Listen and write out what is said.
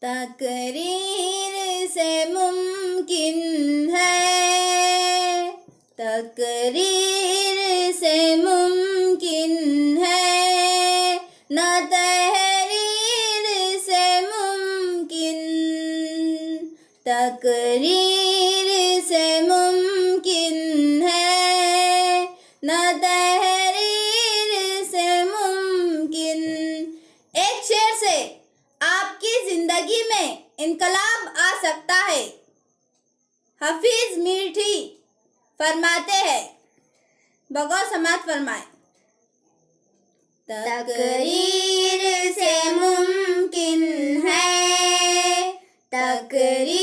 तकरीर से मुमकिन है, तकरीर से मुमकिन है, न तहरीर से मुमकिन, तकरीर से मुमकिन है, न तहरीर से मुमकिन। एक शेर से आपकी जिंदगी में इनकलाब आ सकता है। हफीज मीठी फरमाते हैं, बगौर समात फरमाए। तकरीर से मुमकिन है, तकरीर